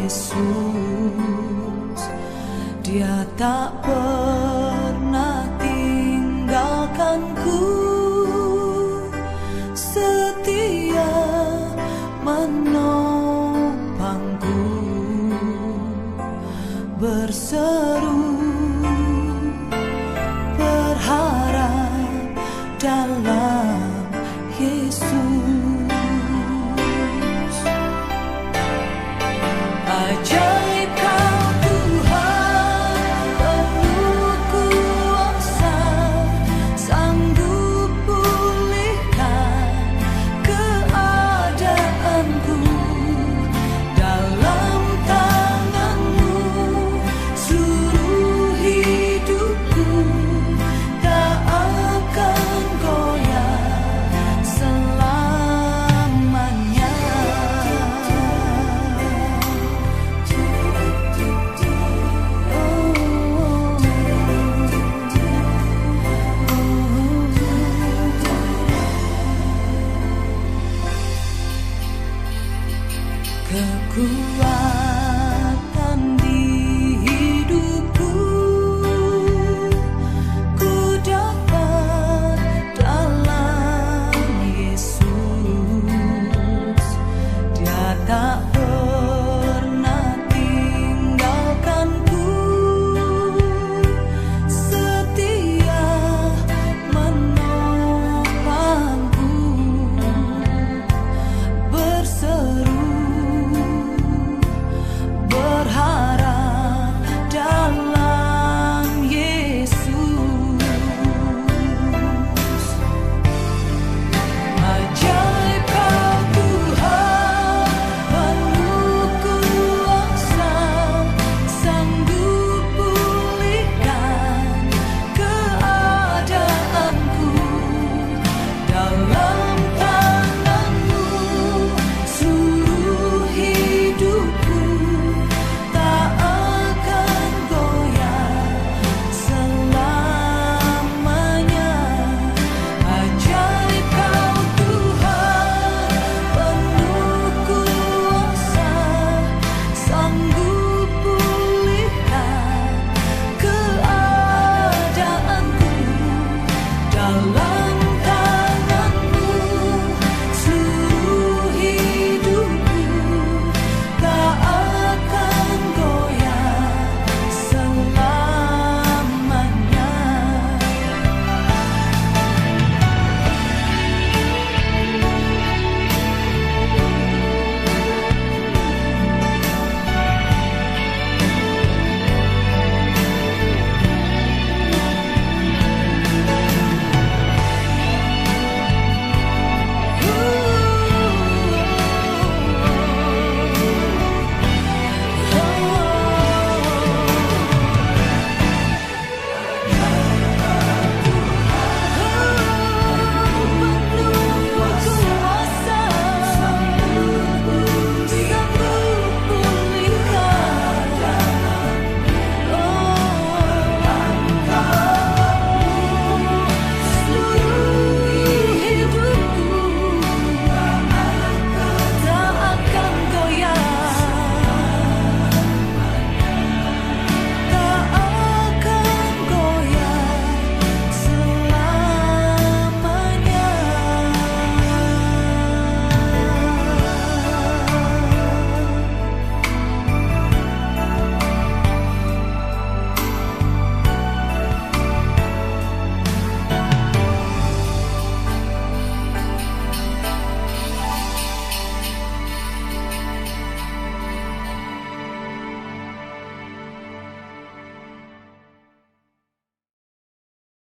Yesus, Dia tak pernah tinggalkanku, setia menopangku, berseru berharap dalam Yesus. Ajaib Kau Tuhan, penuh kuasa, sanggup pulihkan keadaanku. Dalam tangan-Mu seluruh hidupku, tak akan goyah selamanya. Kekuatan di hidupku ku dapat dalam Yesus. Dia tak pernah tinggalkanku, setia menopangku, berseru berharap dalam Yesus. Ajaib Kau Tuhan, penuh kuasa, sanggup pulihkan keadaanku. Dalam tangan-Mu seluruh hidupku, tak akan goyah selamanya. Ajaib Kau Tuhan, penuh kuasa, sanggup pulihkan keadaanku. Dalam tangan-Mu seluruh hidupku, tak akan goyah selamanya.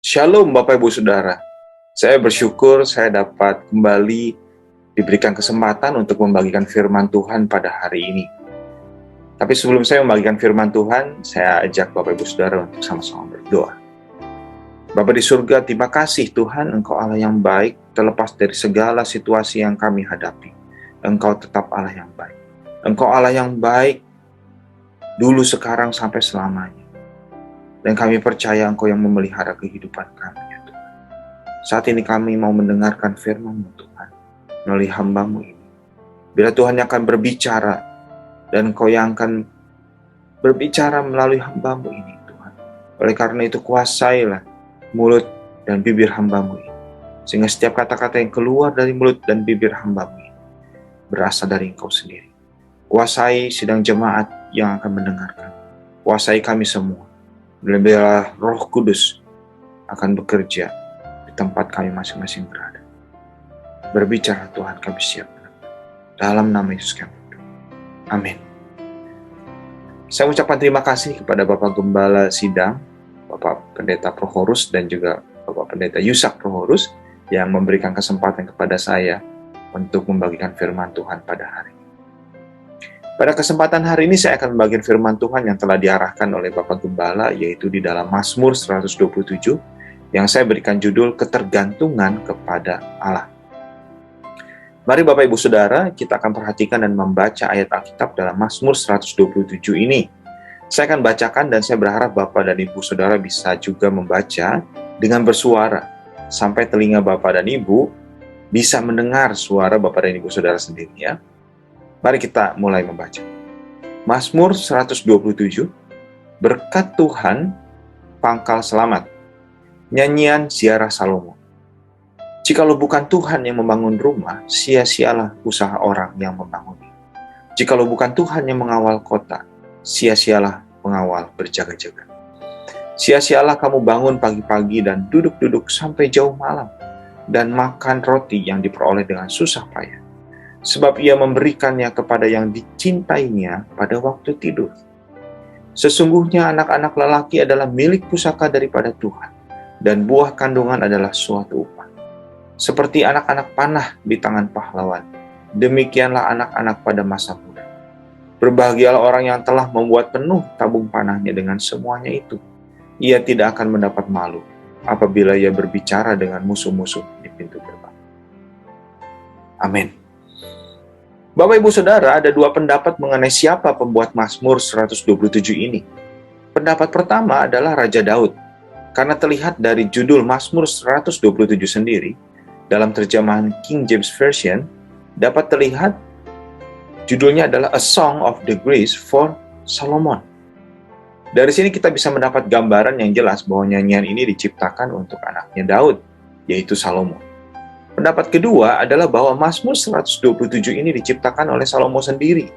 Shalom Bapak Ibu Saudara, saya bersyukur saya dapat kembali diberikan kesempatan untuk membagikan firman Tuhan pada hari ini. Tapi sebelum saya membagikan firman Tuhan, saya ajak Bapak Ibu Saudara untuk sama-sama berdoa. Bapa di surga, terima kasih Tuhan, Engkau Allah yang baik, terlepas dari segala situasi yang kami hadapi. Engkau tetap Allah yang baik. Engkau Allah yang baik, dulu, sekarang, sampai selamanya. Dan kami percaya Engkau yang memelihara kehidupan kami, ya Tuhan. Saat ini kami mau mendengarkan firman-Mu Tuhan, melalui hamba-Mu ini. Bila Tuhan yang akan berbicara, dan Engkau yang akan berbicara melalui hamba-Mu ini, Tuhan. Oleh karena itu kuasailah mulut dan bibir hamba-Mu ini, sehingga setiap kata-kata yang keluar dari mulut dan bibir hamba-Mu ini berasal dari Engkau sendiri. Kuasai sidang jemaat yang akan mendengarkan. Kuasai kami semua. Biarlah Roh Kudus akan bekerja di tempat kami masing-masing berada. Berbicara Tuhan, kami siap. Dalam nama Yesus kami berdoa. Amin. Saya ucapkan terima kasih kepada Bapak Gembala Sidang, Bapak Pendeta Prochorus, dan juga Bapak Pendeta Yusak Prochorus yang memberikan kesempatan kepada saya untuk membagikan firman Tuhan pada hari ini. Pada kesempatan hari ini saya akan membagikan firman Tuhan yang telah diarahkan oleh Bapak Gembala, yaitu di dalam Mazmur 127, yang saya berikan judul Ketergantungan kepada Allah. Mari Bapak Ibu Saudara, kita akan perhatikan dan membaca ayat Alkitab dalam Mazmur 127 ini. Saya akan bacakan dan saya berharap Bapak dan Ibu Saudara bisa juga membaca dengan bersuara, sampai telinga Bapak dan Ibu bisa mendengar suara Bapak dan Ibu Saudara sendiri ya. Mari kita mulai membaca. Mazmur 127, Berkat Tuhan, Pangkal Selamat. Nyanyian Ziarah Salomo. Jikalau bukan Tuhan yang membangun rumah, sia-sialah usaha orang yang membangunnya. Jikalau bukan Tuhan yang mengawal kota, sia-sialah pengawal berjaga-jaga. Sia-sialah kamu bangun pagi-pagi dan duduk-duduk sampai jauh malam, dan makan roti yang diperoleh dengan susah payah. Sebab ia memberikannya kepada yang dicintainya pada waktu tidur. Sesungguhnya anak-anak lelaki adalah milik pusaka daripada Tuhan, dan buah kandungan adalah suatu upah. Seperti anak-anak panah di tangan pahlawan, demikianlah anak-anak pada masa muda. Berbahagialah orang yang telah membuat penuh tabung panahnya dengan semuanya itu. Ia tidak akan mendapat malu apabila ia berbicara dengan musuh-musuh di pintu gerbang. Amin. Bapak Ibu Saudara, ada dua pendapat mengenai siapa pembuat Mazmur 127 ini. Pendapat pertama adalah Raja Daud. Karena terlihat dari judul Mazmur 127 sendiri, dalam terjemahan King James Version, dapat terlihat judulnya adalah A Song of the Grace for Solomon. Dari sini kita bisa mendapat gambaran yang jelas bahwa nyanyian ini diciptakan untuk anaknya Daud, yaitu Salomo. Pendapat kedua adalah bahwa Mazmur 127 ini diciptakan oleh Salomo sendiri,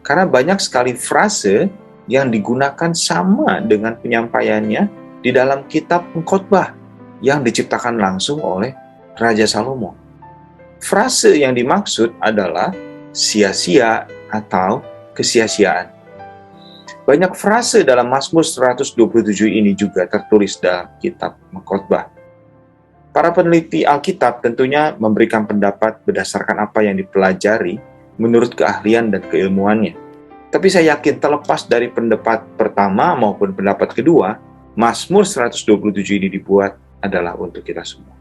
karena banyak sekali frase yang digunakan sama dengan penyampaiannya di dalam kitab Pengkhotbah yang diciptakan langsung oleh Raja Salomo. Frase yang dimaksud adalah sia-sia atau kesia-siaan. Banyak frase dalam Mazmur 127 ini juga tertulis dalam kitab Pengkhotbah. Para peneliti Alkitab tentunya memberikan pendapat berdasarkan apa yang dipelajari menurut keahlian dan keilmuannya. Tapi saya yakin terlepas dari pendapat pertama maupun pendapat kedua, Mazmur 127 ini dibuat adalah untuk kita semua.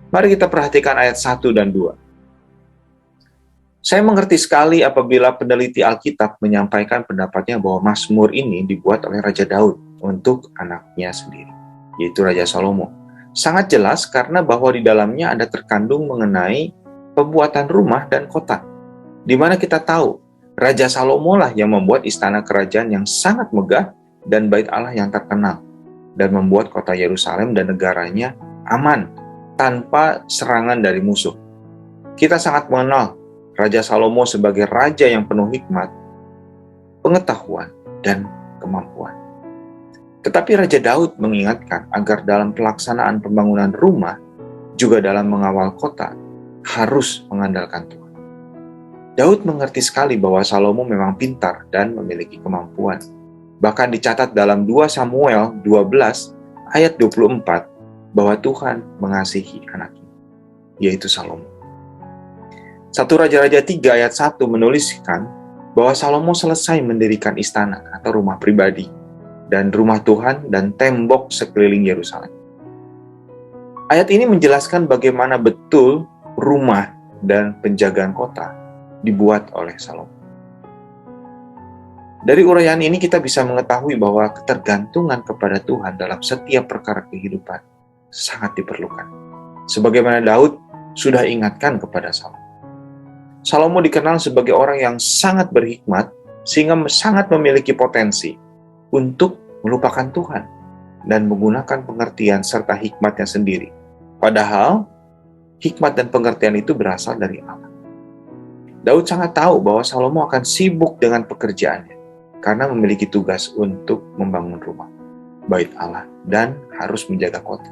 Mari kita perhatikan ayat 1 dan 2. Saya mengerti sekali apabila peneliti Alkitab menyampaikan pendapatnya bahwa Mazmur ini dibuat oleh Raja Daud untuk anaknya sendiri, yaitu Raja Salomo. Sangat jelas karena bahwa di dalamnya ada terkandung mengenai pembuatan rumah dan kota, di mana kita tahu Raja Salomo lah yang membuat istana kerajaan yang sangat megah dan bait Allah yang terkenal, dan membuat kota Yerusalem dan negaranya aman tanpa serangan dari musuh. Kita sangat mengenal Raja Salomo sebagai raja yang penuh hikmat, pengetahuan, dan kemampuan. Tetapi Raja Daud mengingatkan agar dalam pelaksanaan pembangunan rumah, juga dalam mengawal kota, harus mengandalkan Tuhan. Daud mengerti sekali bahwa Salomo memang pintar dan memiliki kemampuan. Bahkan dicatat dalam 2 Samuel 12 ayat 24 bahwa Tuhan mengasihi anaknya, yaitu Salomo. 1 Raja-Raja 3 ayat 1 menuliskan bahwa Salomo selesai mendirikan istana atau rumah pribadi, dan rumah Tuhan dan tembok sekeliling Yerusalem. Ayat ini menjelaskan bagaimana betul rumah dan penjagaan kota dibuat oleh Salomo. Dari uraian ini kita bisa mengetahui bahwa ketergantungan kepada Tuhan dalam setiap perkara kehidupan sangat diperlukan. Sebagaimana Daud sudah ingatkan kepada Salomo. Salomo dikenal sebagai orang yang sangat berhikmat sehingga sangat memiliki potensi untuk melupakan Tuhan dan menggunakan pengertian serta hikmatnya sendiri. Padahal, hikmat dan pengertian itu berasal dari Allah. Daud sangat tahu bahwa Salomo akan sibuk dengan pekerjaannya karena memiliki tugas untuk membangun rumah, bait Allah, dan harus menjaga kota.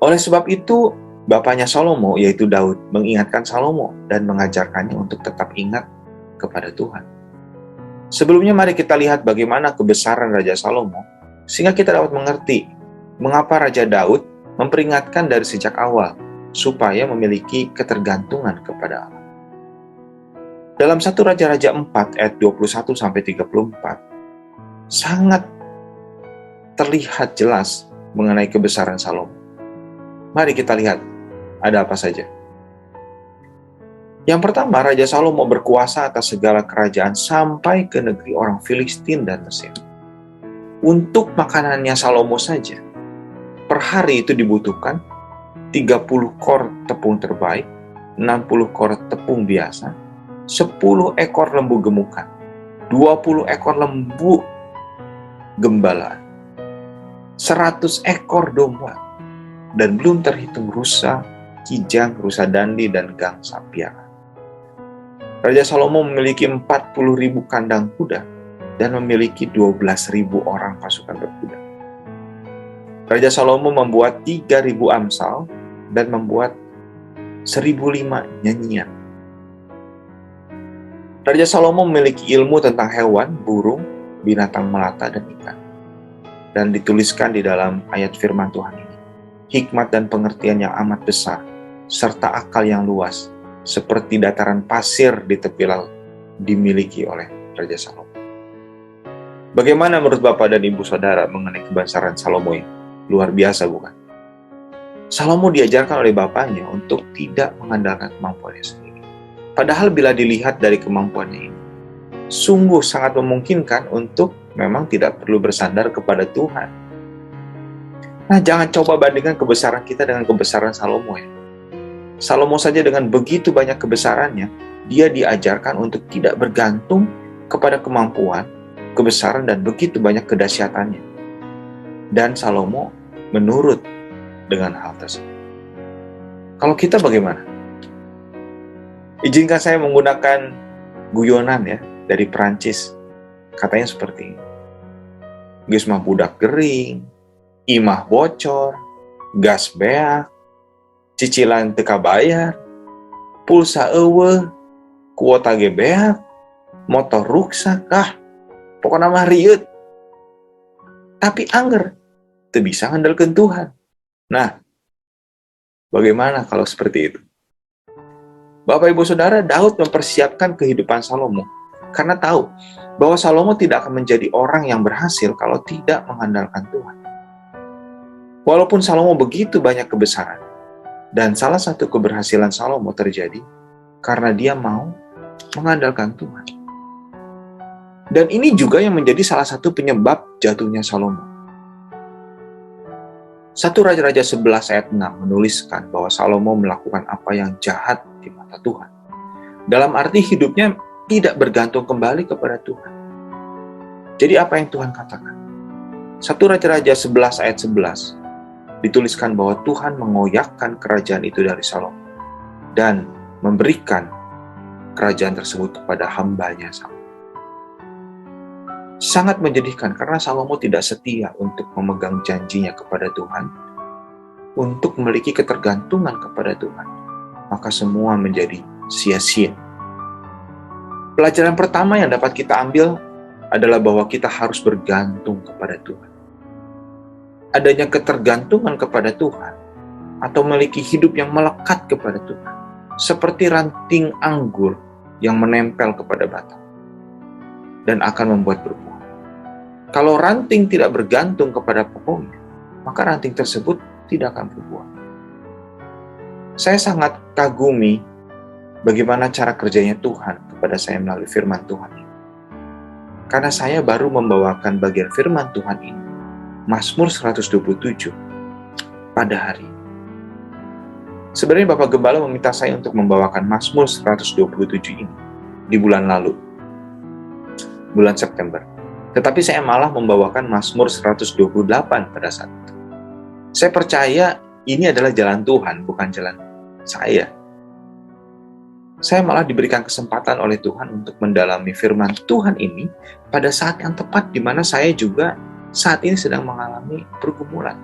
Oleh sebab itu, bapaknya Salomo, yaitu Daud, mengingatkan Salomo dan mengajarkannya untuk tetap ingat kepada Tuhan. Sebelumnya mari kita lihat bagaimana kebesaran Raja Salomo, sehingga kita dapat mengerti mengapa Raja Daud memperingatkan dari sejak awal supaya memiliki ketergantungan kepada Allah. Dalam 1 Raja-Raja 4 ayat 21-34, sangat terlihat jelas mengenai kebesaran Salomo. Mari kita lihat ada apa saja. Yang pertama, Raja Salomo berkuasa atas segala kerajaan sampai ke negeri orang Filistin dan Mesir. Untuk makanannya Salomo saja, per hari itu dibutuhkan 30 kor tepung terbaik, 60 kor tepung biasa, 10 ekor lembu gemukan, 20 ekor lembu gembalaan, 100 ekor domba, dan belum terhitung rusa, kijang, rusa dandi, dan gangsa piara. Raja Salomo memiliki 40.000 kandang kuda dan memiliki 12.000 orang pasukan berkuda. Raja Salomo membuat 3.000 amsal dan membuat 1.005 nyanyian. Raja Salomo memiliki ilmu tentang hewan, burung, binatang melata, dan ikan. Dan dituliskan di dalam ayat firman Tuhan ini, hikmat dan pengertian yang amat besar, serta akal yang luas, seperti dataran pasir di tepi laut, dimiliki oleh Raja Salomo. Bagaimana menurut Bapak dan Ibu Saudara mengenai kebesaran Salomo ini? Luar biasa, bukan? Salomo diajarkan oleh bapaknya untuk tidak mengandalkan kemampuannya sendiri. Padahal bila dilihat dari kemampuannya ini, sungguh sangat memungkinkan untuk memang tidak perlu bersandar kepada Tuhan. Nah, jangan coba bandingkan kebesaran kita dengan kebesaran Salomo ya. Salomo saja dengan begitu banyak kebesarannya, dia diajarkan untuk tidak bergantung kepada kemampuan, kebesaran, dan begitu banyak kedahsyatannya. Dan Salomo menurut dengan hal tersebut. Kalau kita bagaimana? Izinkan saya menggunakan guyonan ya dari Perancis. Katanya seperti ini. Geus mah budak gering, imah bocor, gas beak, cicilan teu kabayar, pulsa eueuh, kuota ge beak, motor ruksak, pokokna mah rieut. Tapi anger teu bisa ngandalkeun Tuhan. Nah, bagaimana kalau seperti itu? Bapak Ibu Saudara, Daud mempersiapkan kehidupan Salomo karena tahu bahwa Salomo tidak akan menjadi orang yang berhasil kalau tidak mengandalkan Tuhan. Walaupun Salomo begitu banyak kebesaran, dan salah satu keberhasilan Salomo terjadi karena dia mau mengandalkan Tuhan. Dan ini juga yang menjadi salah satu penyebab jatuhnya Salomo. 1 Raja-Raja 11 ayat 6 menuliskan bahwa Salomo melakukan apa yang jahat di mata Tuhan. Dalam arti hidupnya tidak bergantung kembali kepada Tuhan. Jadi apa yang Tuhan katakan? 1 Raja-Raja 11 ayat 11 dituliskan bahwa Tuhan mengoyakkan kerajaan itu dari Salomo dan memberikan kerajaan tersebut kepada hambanya Salomo. Sangat menyedihkan karena Salomo tidak setia untuk memegang janjinya kepada Tuhan, untuk memiliki ketergantungan kepada Tuhan, maka semua menjadi sia-sia. Pelajaran pertama yang dapat kita ambil adalah bahwa kita harus bergantung kepada Tuhan. Adanya ketergantungan kepada Tuhan atau memiliki hidup yang melekat kepada Tuhan, seperti ranting anggur yang menempel kepada batang dan akan membuat berbuah. Kalau ranting tidak bergantung kepada pokoknya, maka ranting tersebut tidak akan berbuah. Saya sangat kagumi bagaimana cara kerjanya Tuhan kepada saya melalui firman Tuhan ini. Karena saya baru membawakan bagian firman Tuhan ini, Mazmur 127, pada hari ini. Sebenarnya Bapak Gembala meminta saya untuk membawakan Mazmur 127 ini di bulan lalu. bulan September. Tetapi saya malah membawakan Mazmur 128 pada saat itu. Saya percaya ini adalah jalan Tuhan, bukan jalan saya. Saya malah diberikan kesempatan oleh Tuhan untuk mendalami firman Tuhan ini pada saat yang tepat di mana saya juga saat ini sedang mengalami pergumulan.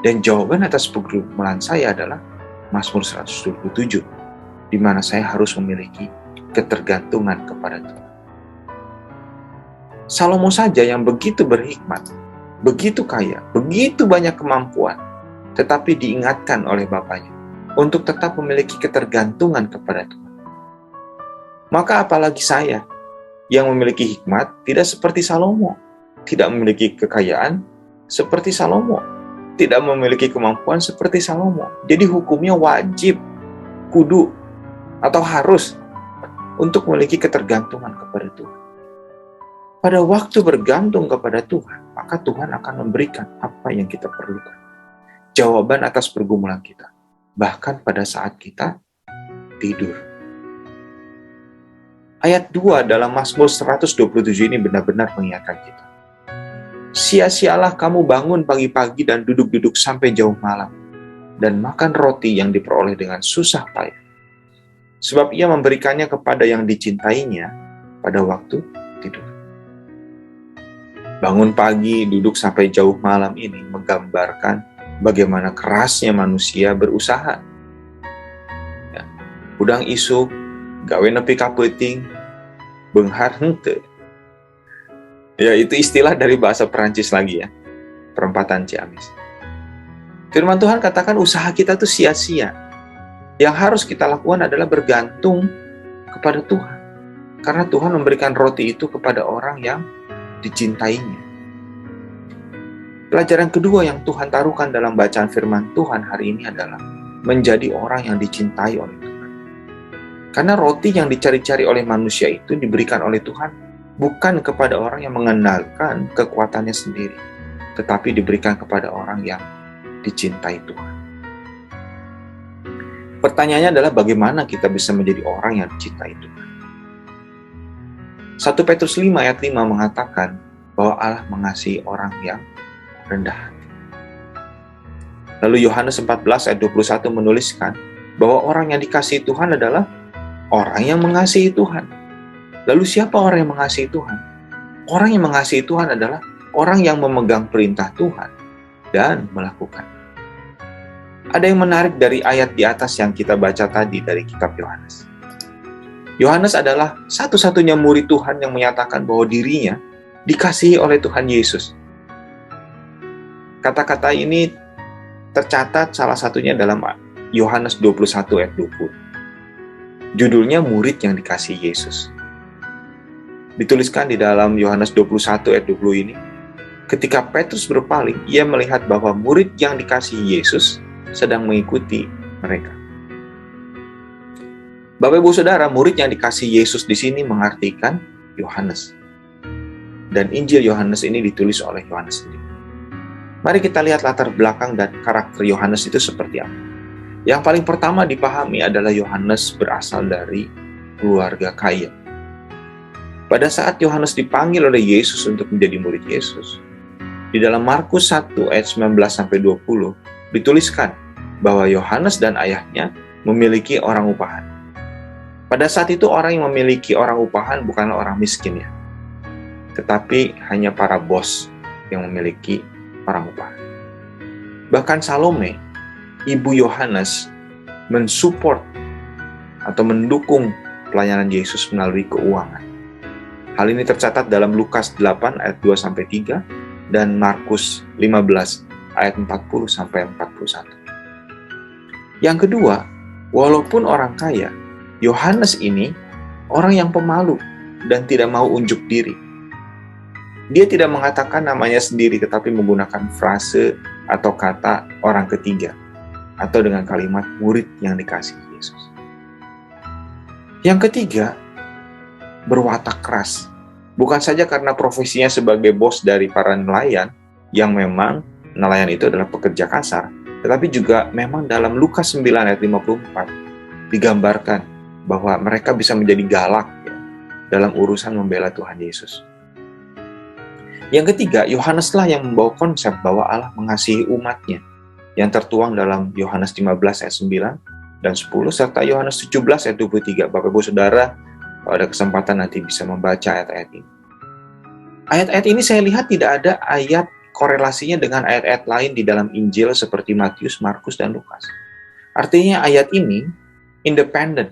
Dan jawaban atas pergumulan saya adalah Mazmur 127, di mana saya harus memiliki ketergantungan kepada Tuhan. Salomo saja yang begitu berhikmat, begitu kaya, begitu banyak kemampuan, tetapi diingatkan oleh bapaknya untuk tetap memiliki ketergantungan kepada Tuhan. Maka apalagi saya yang memiliki hikmat tidak seperti Salomo, tidak memiliki kekayaan seperti Salomo, tidak memiliki kemampuan seperti Salomo. Jadi hukumnya wajib, kudu, atau harus untuk memiliki ketergantungan kepada Tuhan. Pada waktu bergantung kepada Tuhan, maka Tuhan akan memberikan apa yang kita perlukan. Jawaban atas pergumulan kita, bahkan pada saat kita tidur. Ayat 2 dalam Mazmur 127 ini benar-benar mengingatkan kita. Sia-sialah kamu bangun pagi-pagi dan duduk-duduk sampai jauh malam, dan makan roti yang diperoleh dengan susah payah. Sebab ia memberikannya kepada yang dicintainya pada waktu tidur. Bangun pagi, duduk sampai jauh malam ini menggambarkan bagaimana kerasnya manusia berusaha. Ya, udang isuk, gawe nepi ka peuting, beunghar henteu. Ya, itu istilah dari bahasa Perancis lagi ya, perempatan Ciamis. Firman Tuhan katakan usaha kita tuh sia-sia. Yang harus kita lakukan adalah bergantung kepada Tuhan. Karena Tuhan memberikan roti itu kepada orang yang dicintainya. Pelajaran kedua yang Tuhan taruhkan dalam bacaan firman Tuhan hari ini adalah menjadi orang yang dicintai oleh Tuhan. Karena roti yang dicari-cari oleh manusia itu diberikan oleh Tuhan bukan kepada orang yang mengandalkan kekuatannya sendiri, tetapi diberikan kepada orang yang dicintai Tuhan. Pertanyaannya adalah bagaimana kita bisa menjadi orang yang dicintai Tuhan? 1 Petrus 5 ayat 5 mengatakan bahwa Allah mengasihi orang yang rendah hati. Lalu Yohanes 14 ayat 21 menuliskan bahwa orang yang dikasihi Tuhan adalah orang yang mengasihi Tuhan. Lalu siapa orang yang mengasihi Tuhan? Orang yang mengasihi Tuhan adalah orang yang memegang perintah Tuhan dan melakukan. Ada yang menarik dari ayat di atas yang kita baca tadi dari kitab Yohanes. Yohanes adalah satu-satunya murid Tuhan yang menyatakan bahwa dirinya dikasihi oleh Tuhan Yesus. Kata-kata ini tercatat salah satunya dalam Yohanes 21 ayat 20. Judulnya murid yang dikasihi Yesus. Dituliskan di dalam Yohanes 21 ayat 20 ini, ketika Petrus berpaling, ia melihat bahwa murid yang dikasihi Yesus sedang mengikuti mereka. Bapak Ibu Saudara, murid yang dikasihi Yesus di sini mengartikan Yohanes. Dan Injil Yohanes ini ditulis oleh Yohanes sendiri. Mari kita lihat latar belakang dan karakter Yohanes itu seperti apa. Yang paling pertama dipahami adalah Yohanes berasal dari keluarga kaya. Pada saat Yohanes dipanggil oleh Yesus untuk menjadi murid Yesus, di dalam Markus 1 ayat 19-20 dituliskan bahwa Yohanes dan ayahnya memiliki orang upahan. Pada saat itu orang yang memiliki orang upahan bukanlah orang miskin ya, tetapi hanya para bos yang memiliki orang upahan. Bahkan Salome, ibu Yohanes, mensupport atau mendukung pelayanan Yesus melalui keuangan. Hal ini tercatat dalam Lukas 8 ayat 2-3 dan Markus 15 ayat 40-41. Yang kedua, walaupun orang kaya, Yohanes ini orang yang pemalu dan tidak mau unjuk diri. Dia tidak mengatakan namanya sendiri, tetapi menggunakan frase atau kata orang ketiga, atau dengan kalimat murid yang dikasihi Yesus. Yang ketiga, berwatak keras. Bukan saja karena profesinya sebagai bos dari para nelayan, yang memang nelayan itu adalah pekerja kasar, tetapi juga memang dalam Lukas 9 ayat 54 digambarkan bahwa mereka bisa menjadi galak, ya, dalam urusan membela Tuhan Yesus. Yang ketiga, Yohaneslah yang membawa konsep bahwa Allah mengasihi umatnya, yang tertuang dalam Yohanes 15 ayat 9 dan 10, serta Yohanes 17 ayat 23. Bapak Ibu Saudara, kalau ada kesempatan nanti bisa membaca ayat-ayat ini. Ayat-ayat ini saya lihat tidak ada ayat korelasinya dengan ayat-ayat lain di dalam Injil seperti Matius, Markus, dan Lukas. Artinya ayat ini independen,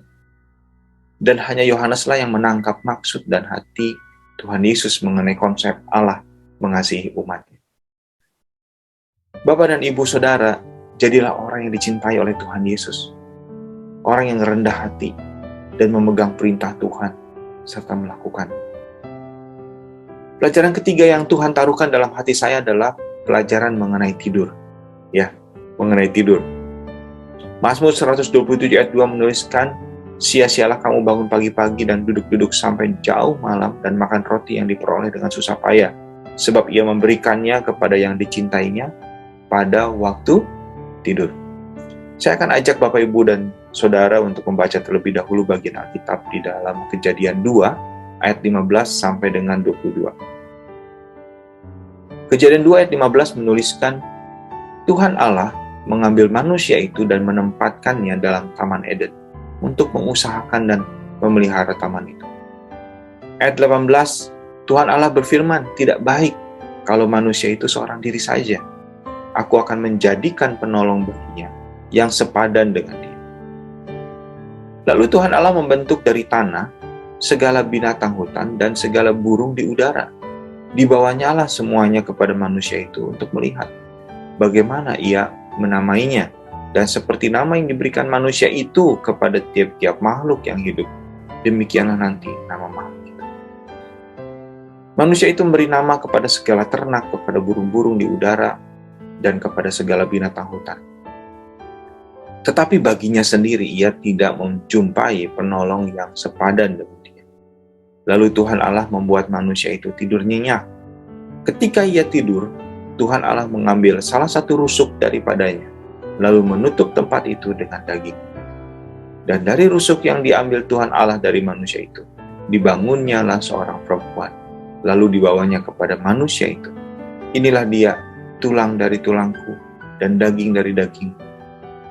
dan hanya Yohaneslah yang menangkap maksud dan hati Tuhan Yesus mengenai konsep Allah mengasihi umatnya. Bapak dan Ibu Saudara, jadilah orang yang dicintai oleh Tuhan Yesus. Orang yang rendah hati dan memegang perintah Tuhan serta melakukan. Pelajaran ketiga yang Tuhan taruhkan dalam hati saya adalah pelajaran mengenai tidur. Ya, mengenai tidur. Mazmur 127 ayat 2 menuliskan, sia-sialah kamu bangun pagi-pagi dan duduk-duduk sampai jauh malam dan makan roti yang diperoleh dengan susah payah, sebab ia memberikannya kepada yang dicintainya pada waktu tidur. Saya akan ajak Bapak Ibu dan Saudara untuk membaca terlebih dahulu bagian Alkitab di dalam Kejadian 2 ayat 15 sampai dengan 22. Kejadian 2 ayat 15 menuliskan, Tuhan Allah mengambil manusia itu dan menempatkannya dalam Taman Eden untuk mengusahakan dan memelihara taman itu. Ayat 18, Tuhan Allah berfirman, tidak baik kalau manusia itu seorang diri saja. Aku akan menjadikan penolong baginya yang sepadan dengan dia. Lalu Tuhan Allah membentuk dari tanah segala binatang hutan dan segala burung di udara. Dibawanya lah semuanya kepada manusia itu untuk melihat bagaimana ia menamainya, dan seperti nama yang diberikan manusia itu kepada tiap-tiap makhluk yang hidup, demikianlah nanti nama makhluk itu. Manusia itu memberi nama kepada segala ternak, kepada burung-burung di udara, dan kepada segala binatang hutan. Tetapi baginya sendiri ia tidak menjumpai penolong yang sepadan dengan dia. Lalu Tuhan Allah membuat manusia itu tidur nyenyak. Ketika ia tidur, Tuhan Allah mengambil salah satu rusuk daripadanya, lalu menutup tempat itu dengan daging. Dan dari rusuk yang diambil Tuhan Allah dari manusia itu, dibangunnyalah seorang perempuan, lalu dibawanya kepada manusia itu. Inilah dia, tulang dari tulangku dan daging dari dagingku.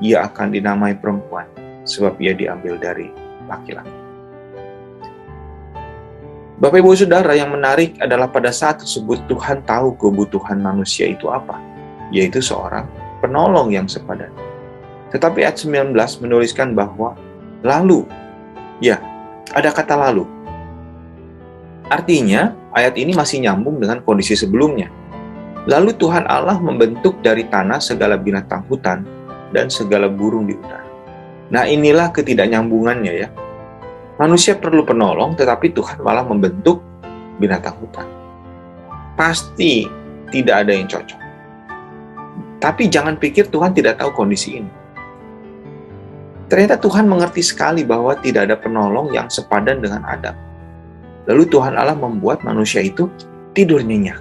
Ia akan dinamai perempuan, sebab ia diambil dari laki-laki. Bapak Ibu Saudara, yang menarik adalah pada saat tersebut Tuhan tahu kebutuhan manusia itu apa, yaitu seorang penolong yang sepadan. Tetapi ayat 19 menuliskan bahwa lalu, ya, ada kata lalu. Artinya, ayat ini masih nyambung dengan kondisi sebelumnya. Lalu Tuhan Allah membentuk dari tanah segala binatang hutan dan segala burung di udara. Nah, inilah ketidaknyambungannya ya. Manusia perlu penolong, tetapi Tuhan malah membentuk binatang hutan. Pasti tidak ada yang cocok. Tapi jangan pikir Tuhan tidak tahu kondisi ini. Ternyata Tuhan mengerti sekali bahwa tidak ada penolong yang sepadan dengan Adam. Lalu Tuhan Allah membuat manusia itu tidur nyenyak.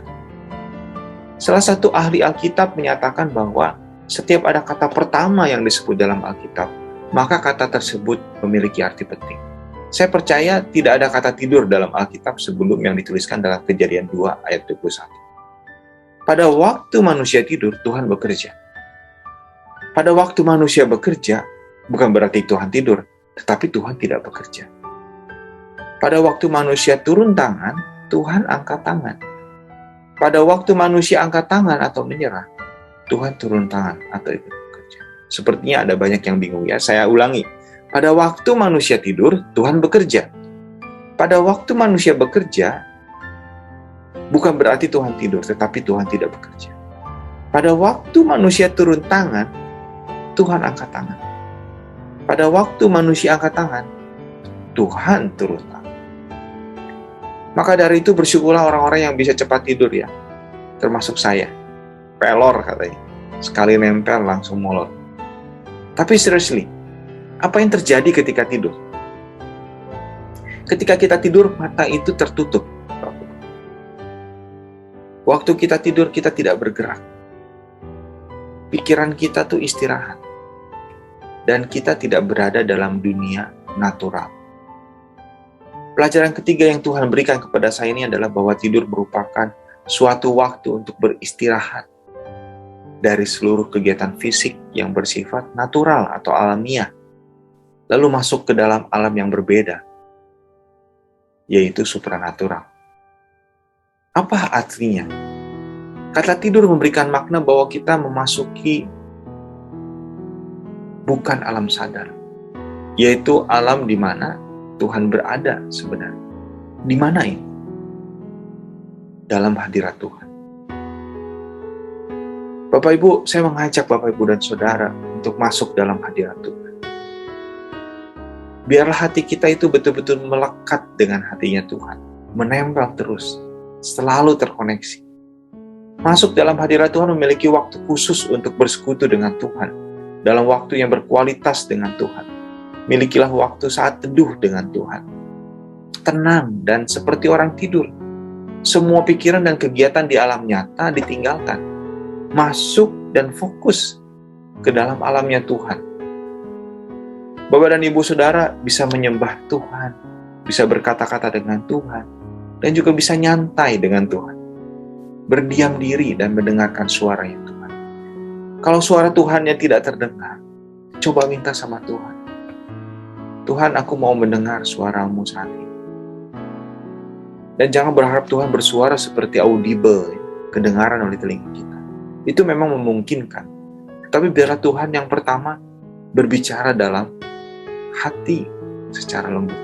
Salah satu ahli Alkitab menyatakan bahwa setiap ada kata pertama yang disebut dalam Alkitab, maka kata tersebut memiliki arti penting. Saya percaya tidak ada kata tidur dalam Alkitab sebelum yang dituliskan dalam Kejadian 2 ayat 21. Pada waktu manusia tidur, Tuhan bekerja. Pada waktu manusia bekerja, bukan berarti Tuhan tidur, tetapi Tuhan tidak bekerja. Pada waktu manusia turun tangan, Tuhan angkat tangan. Pada waktu manusia angkat tangan atau menyerah, Tuhan turun tangan atau ikut bekerja. Sepertinya ada banyak yang bingung ya, saya ulangi. Pada waktu manusia tidur, Tuhan bekerja. Pada waktu manusia bekerja, bukan berarti Tuhan tidur, tetapi Tuhan tidak bekerja. Pada waktu manusia turun tangan, Tuhan angkat tangan. Pada waktu manusia angkat tangan, Tuhan turun tangan. Maka dari itu bersyukurlah orang-orang yang bisa cepat tidur ya. Termasuk saya. Pelor katanya. Sekali nempel langsung molor. Tapi seriously, apa yang terjadi ketika tidur? Ketika kita tidur, mata itu tertutup. Waktu kita tidur, kita tidak bergerak. Pikiran kita tuh istirahat. Dan kita tidak berada dalam dunia natural. Pelajaran ketiga yang Tuhan berikan kepada saya ini adalah bahwa tidur merupakan suatu waktu untuk beristirahat dari seluruh kegiatan fisik yang bersifat natural atau alamiah, lalu masuk ke dalam alam yang berbeda, yaitu supranatural. Apa artinya? Kata tidur memberikan makna bahwa kita memasuki bukan alam sadar, yaitu alam di mana Tuhan berada sebenarnya. Di mana ini? Dalam hadirat Tuhan. Bapak Ibu, saya mengajak Bapak Ibu dan Saudara untuk masuk dalam hadirat Tuhan. Biarlah hati kita itu betul-betul melekat dengan hatinya Tuhan. Menempel terus, selalu terkoneksi. Masuk dalam hadirat Tuhan memiliki waktu khusus untuk bersekutu dengan Tuhan. Dalam waktu yang berkualitas dengan Tuhan. Milikilah waktu saat teduh dengan Tuhan. Tenang dan seperti orang tidur. Semua pikiran dan kegiatan di alam nyata ditinggalkan. Masuk dan fokus ke dalam alamnya Tuhan. Bapak dan Ibu Saudara bisa menyembah Tuhan, bisa berkata-kata dengan Tuhan, dan juga bisa nyantai dengan Tuhan. Berdiam diri dan mendengarkan suaranya Tuhan. Kalau suara Tuhannya tidak terdengar, coba minta sama Tuhan. Tuhan, aku mau mendengar suara-Mu saat ini. Dan jangan berharap Tuhan bersuara seperti audible, kedengaran oleh telinga kita. Itu memang memungkinkan. Tapi biarlah Tuhan yang pertama berbicara dalam hati secara lembut.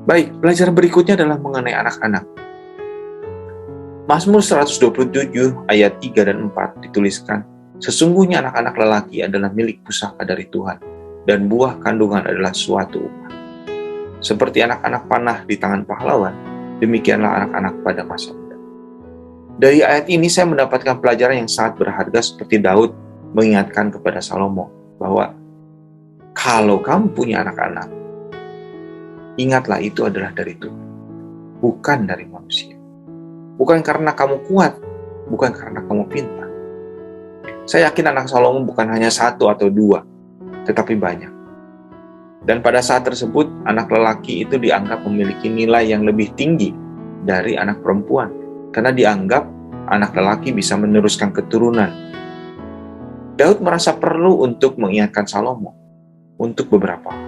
Baik, pelajaran berikutnya adalah mengenai anak-anak. Mazmur 127 ayat 3 dan 4 dituliskan, sesungguhnya anak-anak lelaki adalah milik pusaka dari Tuhan, dan buah kandungan adalah suatu upah. Seperti anak-anak panah di tangan pahlawan, demikianlah anak-anak pada masa muda. Dari ayat ini saya mendapatkan pelajaran yang sangat berharga seperti Daud mengingatkan kepada Salomo bahwa kalau kamu punya anak-anak, ingatlah itu adalah dari Tuhan, bukan dari manusia. Bukan karena kamu kuat, bukan karena kamu pintar. Saya yakin anak Salomo bukan hanya satu atau dua, tetapi banyak. Dan pada saat tersebut, anak lelaki itu dianggap memiliki nilai yang lebih tinggi dari anak perempuan, karena dianggap anak lelaki bisa meneruskan keturunan. Daud merasa perlu untuk mengingatkan Salomo untuk beberapa hal.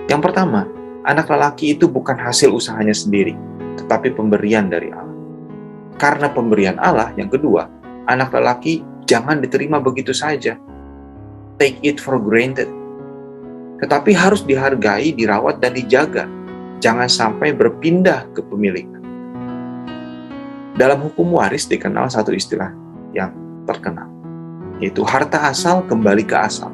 Yang pertama, anak lelaki itu bukan hasil usahanya sendiri, tetapi pemberian dari Allah. Karena pemberian Allah, yang kedua, anak lelaki jangan diterima begitu saja. Take it for granted. Tetapi harus dihargai, dirawat, dan dijaga. Jangan sampai berpindah ke pemilikan. Dalam hukum waris dikenal satu istilah yang terkenal, yaitu harta asal kembali ke asal.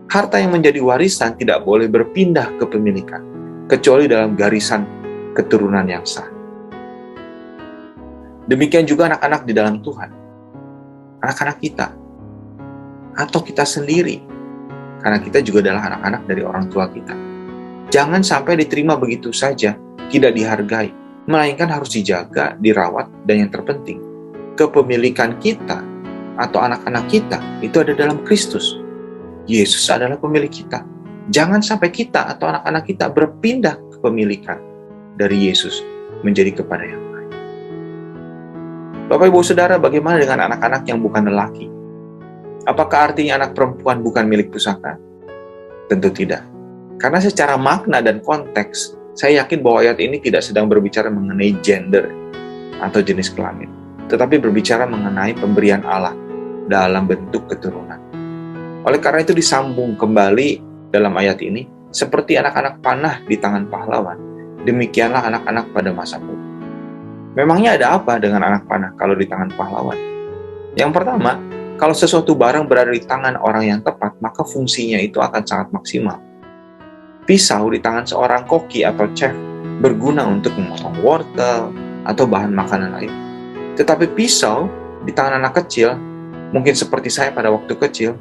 Harta yang menjadi warisan tidak boleh berpindah ke pemilikan, kecuali dalam garisan keturunan yang sah. Demikian juga anak-anak di dalam Tuhan. Anak-anak kita. Atau kita sendiri. Karena kita juga adalah anak-anak dari orang tua kita. Jangan sampai diterima begitu saja, tidak dihargai. Melainkan harus dijaga, dirawat, dan yang terpenting, kepemilikan kita atau anak-anak kita itu ada dalam Kristus. Yesus adalah pemilik kita. Jangan sampai kita atau anak-anak kita berpindah kepemilikan dari Yesus menjadi kepada yang lain. Bapak Ibu Saudara, bagaimana dengan anak-anak yang bukan lelaki? Apakah artinya anak perempuan bukan milik pusaka? Tentu tidak. Karena secara makna dan konteks, saya yakin bahwa ayat ini tidak sedang berbicara mengenai gender atau jenis kelamin, tetapi berbicara mengenai pemberian Allah dalam bentuk keturunan. Oleh karena itu disambung kembali dalam ayat ini, seperti anak-anak panah di tangan pahlawan, demikianlah anak-anak pada masa muda. Memangnya ada apa dengan anak panah kalau di tangan pahlawan? Yang pertama, kalau sesuatu barang berada di tangan orang yang tepat, maka fungsinya itu akan sangat maksimal. Pisau di tangan seorang koki atau chef berguna untuk memotong wortel atau bahan makanan lain. Tetapi pisau di tangan anak kecil, mungkin seperti saya pada waktu kecil,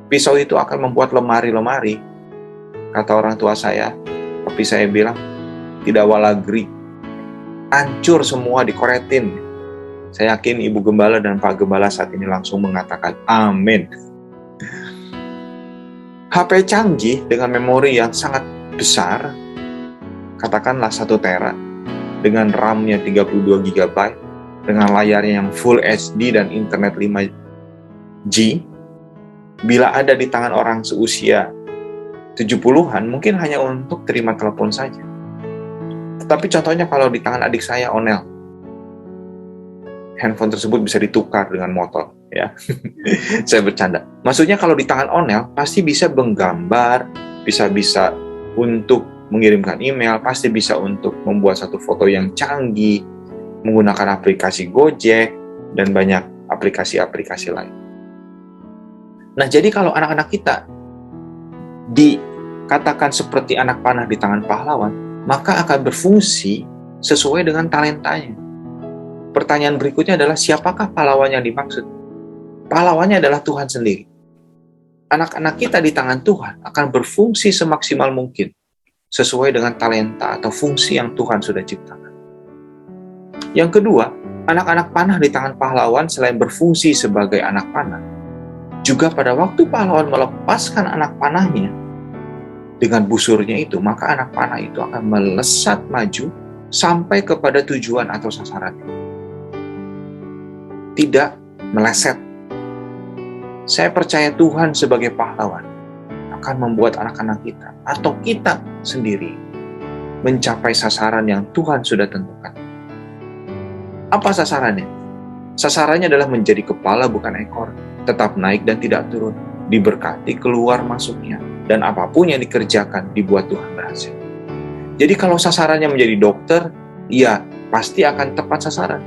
pisau itu akan membuat lemari-lemari. Kata orang tua saya, tapi saya bilang, tidak walagri. Hancur semua, dikoretin. Saya yakin Ibu Gembala dan Pak Gembala saat ini langsung mengatakan, amin. HP canggih dengan memori yang sangat besar katakanlah 1 tera, dengan RAM-nya 32 GB, dengan layarnya yang Full HD dan internet 5G, bila ada di tangan orang seusia 70-an, mungkin hanya untuk terima telepon saja. Tetapi contohnya kalau di tangan adik saya, Onel, handphone tersebut bisa ditukar dengan motor, ya. Saya bercanda. Maksudnya kalau di tangan Onel, pasti bisa menggambar, bisa untuk mengirimkan email, pasti bisa untuk membuat satu foto yang canggih, menggunakan aplikasi Gojek, dan banyak aplikasi-aplikasi lain. Nah, jadi kalau anak-anak kita dikatakan seperti anak panah di tangan pahlawan, maka akan berfungsi sesuai dengan talentanya. Pertanyaan berikutnya adalah, siapakah pahlawan yang dimaksud? Pahlawannya adalah Tuhan sendiri. Anak-anak kita di tangan Tuhan akan berfungsi semaksimal mungkin sesuai dengan talenta atau fungsi yang Tuhan sudah ciptakan. Yang kedua, anak-anak panah di tangan pahlawan selain berfungsi sebagai anak panah, juga pada waktu pahlawan melepaskan anak panahnya dengan busurnya itu, maka anak panah itu akan melesat maju sampai kepada tujuan atau sasarannya. Tidak meleset. Saya percaya Tuhan sebagai pahlawan akan membuat anak-anak kita atau kita sendiri mencapai sasaran yang Tuhan sudah tentukan. Apa sasarannya? Sasarannya adalah menjadi kepala bukan ekor, tetap naik dan tidak turun, diberkati keluar masuknya, dan apapun yang dikerjakan dibuat Tuhan berhasil. Jadi kalau sasarannya menjadi dokter, ya pasti akan tepat sasaran.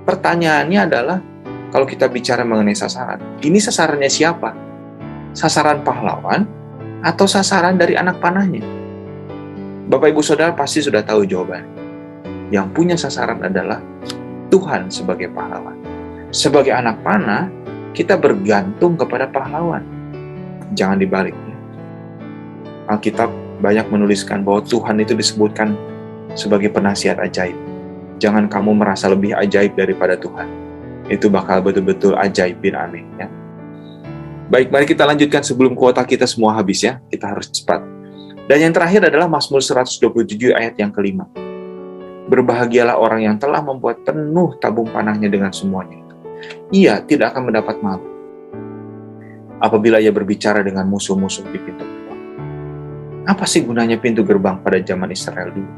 Pertanyaannya adalah, kalau kita bicara mengenai sasaran, ini sasarannya siapa? Sasaran pahlawan atau sasaran dari anak panahnya? Bapak Ibu Saudara pasti sudah tahu jawabannya. Yang punya sasaran adalah Tuhan sebagai pahlawan. Sebagai anak panah, kita bergantung kepada pahlawan. Jangan dibalik. Ya. Alkitab banyak menuliskan bahwa Tuhan itu disebutkan sebagai penasihat ajaib. Jangan kamu merasa lebih ajaib daripada Tuhan. Itu bakal betul-betul ajaib bin aneh. Ya. Baik, mari kita lanjutkan sebelum kuota kita semua habis ya. Kita harus cepat. Dan yang terakhir adalah Mazmur 127 ayat yang kelima. Berbahagialah orang yang telah membuat penuh tabung panahnya dengan semuanya itu. Ia tidak akan mendapat malu apabila ia berbicara dengan musuh-musuh di pintu gerbang. Apa sih gunanya pintu gerbang pada zaman Israel dulu?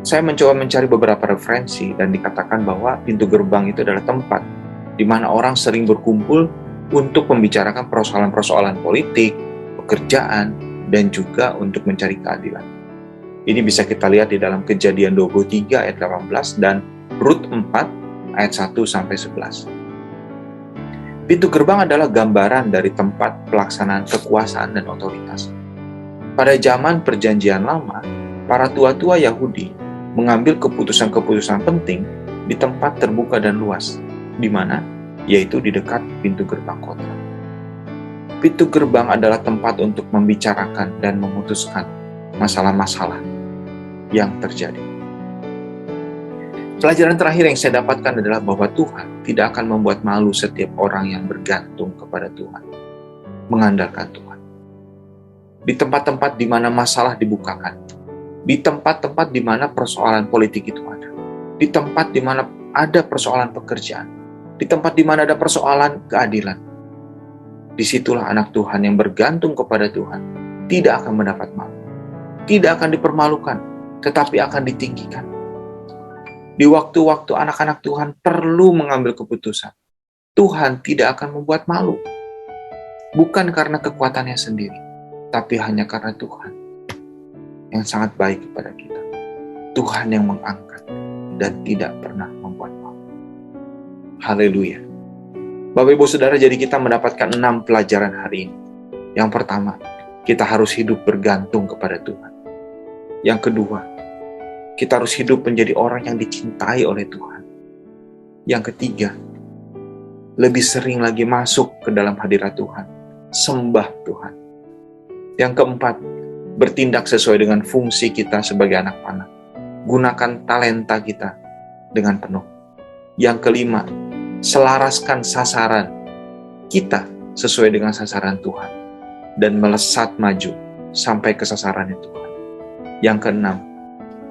Saya mencoba mencari beberapa referensi dan dikatakan bahwa pintu gerbang itu adalah tempat di mana orang sering berkumpul untuk membicarakan persoalan-persoalan politik, pekerjaan, dan juga untuk mencari keadilan. Ini bisa kita lihat di dalam Kejadian 23 ayat 18 dan Rut 4 ayat 1-11. Pintu gerbang adalah gambaran dari tempat pelaksanaan kekuasaan dan otoritas. Pada zaman Perjanjian Lama, para tua-tua Yahudi mengambil keputusan-keputusan penting di tempat terbuka dan luas, di mana? Yaitu di dekat pintu gerbang kota. Pintu gerbang adalah tempat untuk membicarakan dan memutuskan masalah-masalah yang terjadi. Pelajaran terakhir yang saya dapatkan adalah bahwa Tuhan tidak akan membuat malu setiap orang yang bergantung kepada Tuhan, mengandalkan Tuhan. Di tempat-tempat di mana masalah dibukakan, di tempat-tempat di mana persoalan politik itu ada, di tempat di mana ada persoalan pekerjaan, di tempat di mana ada persoalan keadilan, disitulah anak Tuhan yang bergantung kepada Tuhan tidak akan mendapat malu, tidak akan dipermalukan, tetapi akan ditinggikan. Di waktu-waktu anak-anak Tuhan perlu mengambil keputusan, Tuhan tidak akan membuat malu. Bukan karena kekuatannya sendiri, tapi hanya karena Tuhan yang sangat baik kepada kita. Tuhan yang mengangkat dan tidak pernah membuat malu. Haleluya. Bapak Ibu Saudara, jadi kita mendapatkan 6 pelajaran hari ini. Yang pertama, kita harus hidup bergantung kepada Tuhan. Yang kedua, kita harus hidup menjadi orang yang dicintai oleh Tuhan. Yang ketiga, lebih sering lagi masuk ke dalam hadirat Tuhan, sembah Tuhan. Yang keempat, bertindak sesuai dengan fungsi kita sebagai anak panah. Gunakan talenta kita dengan penuh. Yang kelima, selaraskan sasaran kita sesuai dengan sasaran Tuhan dan melesat maju sampai ke sasarannya Tuhan. Yang keenam,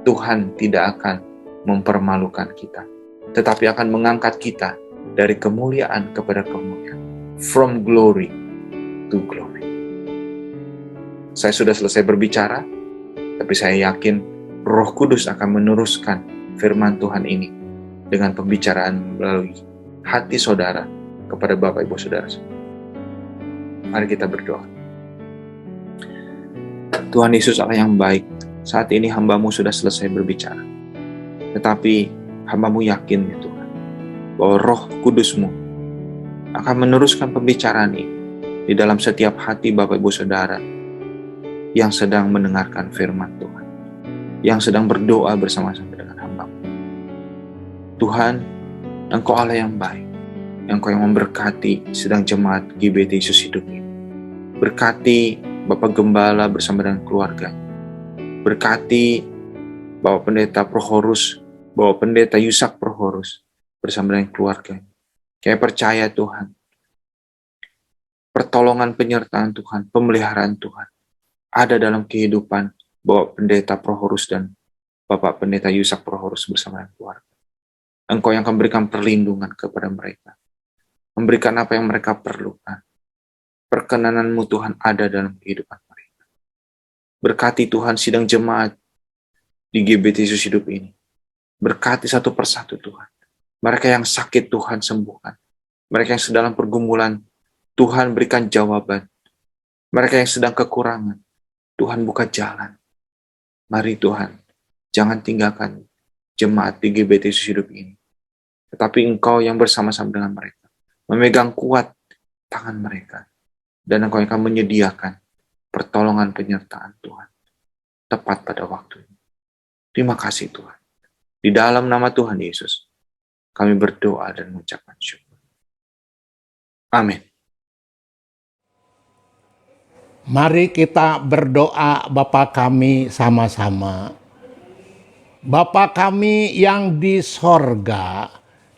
Tuhan tidak akan mempermalukan kita, tetapi akan mengangkat kita dari kemuliaan kepada kemuliaan. From glory to glory. Saya sudah selesai berbicara, tapi saya yakin Roh Kudus akan meneruskan firman Tuhan ini dengan pembicaraan melalui hati saudara kepada Bapak Ibu Saudara semua. Mari kita berdoa. Tuhan Yesus Allah yang baik, saat ini hamba-Mu sudah selesai berbicara. Tetapi hamba-Mu yakin ya Tuhan, bahwa Roh Kudus-Mu akan meneruskan pembicaraan ini di dalam setiap hati Bapak Ibu Saudara yang sedang mendengarkan firman Tuhan, yang sedang berdoa bersama-sama dengan hamba-Mu. Tuhan, Engkau Allah yang baik, Engkau yang memberkati sedang jemaat GBT Yesus Hidup ini. Berkati Bapak Gembala bersama dengan keluarganya. Berkati Bapak Pendeta Prohorus, Bapak Pendeta Yusak Prohorus bersama dengan keluarganya. Saya percaya Tuhan, pertolongan penyertaan Tuhan, pemeliharaan Tuhan ada dalam kehidupan Bapak Pendeta Prohorus dan Bapak Pendeta Yusak Prohorus bersama dengan keluarga. Engkau yang akan berikan perlindungan kepada mereka, memberikan apa yang mereka perlukan. Perkenanan-Mu Tuhan ada dalam kehidupan mereka. Berkati Tuhan sidang jemaat di GBT Yesus Hidup ini. Berkati satu persatu Tuhan. Mereka yang sakit Tuhan sembuhkan. Mereka yang sedang pergumulan, Tuhan berikan jawaban. Mereka yang sedang kekurangan, Tuhan buka jalan. Mari Tuhan, jangan tinggalkan jemaat di GBT Yesus Hidup ini. Tetapi Engkau yang bersama-sama dengan mereka, memegang kuat tangan mereka. Dan Engkau yang akan menyediakan pertolongan penyertaan Tuhan tepat pada waktunya. Terima kasih Tuhan. Di dalam nama Tuhan Yesus, kami berdoa dan mengucapkan syukur. Amin. Mari kita berdoa Bapa kami sama-sama. Bapa kami yang di sorga,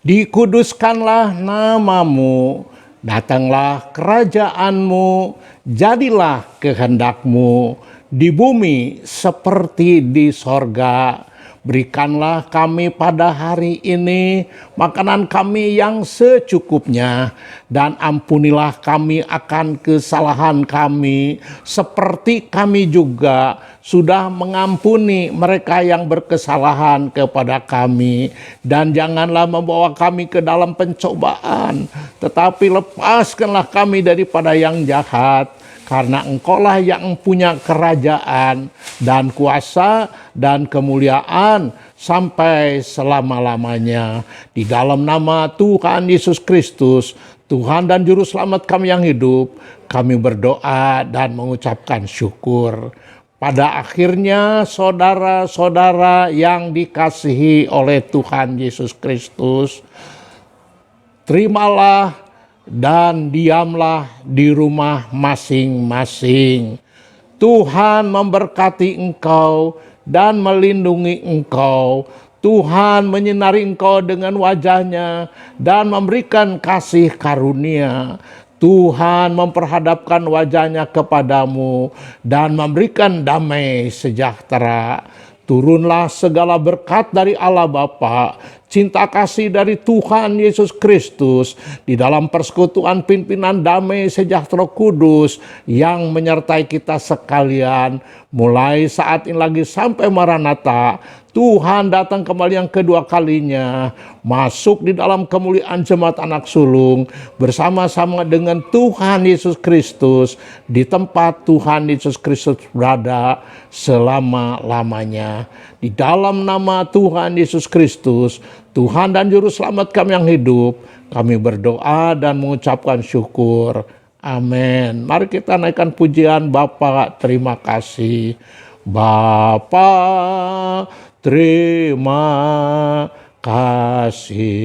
dikuduskanlah nama-Mu, datanglah kerajaan-Mu, jadilah kehendak-Mu di bumi seperti di sorga. Berikanlah kami pada hari ini makanan kami yang secukupnya, dan ampunilah kami akan kesalahan kami, seperti kami juga sudah mengampuni mereka yang berkesalahan kepada kami. Dan janganlah membawa kami ke dalam pencobaan, tetapi lepaskanlah kami daripada yang jahat. Karena Engkaulah yang punya kerajaan dan kuasa dan kemuliaan sampai selama-lamanya. Di dalam nama Tuhan Yesus Kristus, Tuhan dan Juru Selamat kami yang hidup, kami berdoa dan mengucapkan syukur. Pada akhirnya saudara-saudara yang dikasihi oleh Tuhan Yesus Kristus, terimalah dan diamlah di rumah masing-masing. Tuhan memberkati engkau dan melindungi engkau. Tuhan menyinari engkau dengan wajah-Nya dan memberikan kasih karunia. Tuhan memperhadapkan wajah-Nya kepadamu dan memberikan damai sejahtera. Turunlah segala berkat dari Allah Bapa, cinta kasih dari Tuhan Yesus Kristus, di dalam persekutuan pimpinan damai sejahtera kudus yang menyertai kita sekalian, mulai saat ini lagi sampai Maranatha. Tuhan datang kembali yang kedua kalinya, masuk di dalam kemuliaan jemaat anak sulung, bersama-sama dengan Tuhan Yesus Kristus, di tempat Tuhan Yesus Kristus berada selama-lamanya. Di dalam nama Tuhan Yesus Kristus, Tuhan dan Juru Selamat kami yang hidup, kami berdoa dan mengucapkan syukur. Amin. Mari kita naikkan pujian Bapa, terima kasih. Bapa, terima kasih.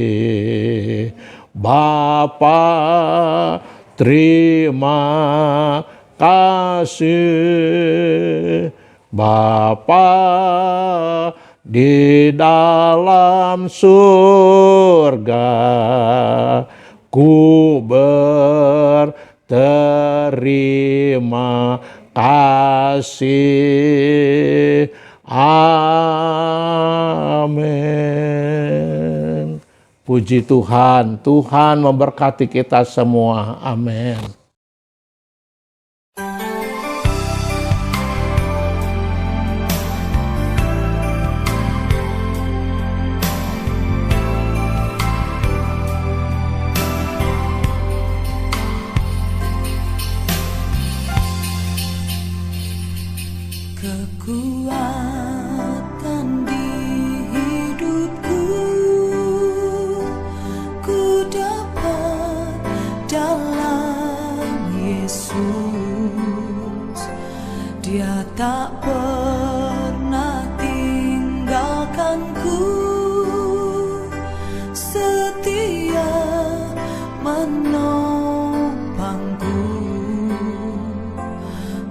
Bapa, terima kasih. Bapa di dalam surga, ku berterima kasih Amin. Puji Tuhan, Tuhan memberkati kita semua. Amin. Kekuatan di hidupku ku dapat dalam Yesus. Dia tak pernah tinggalkanku, setia menopangku,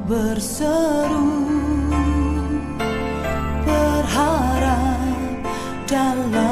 berseru berharap dalam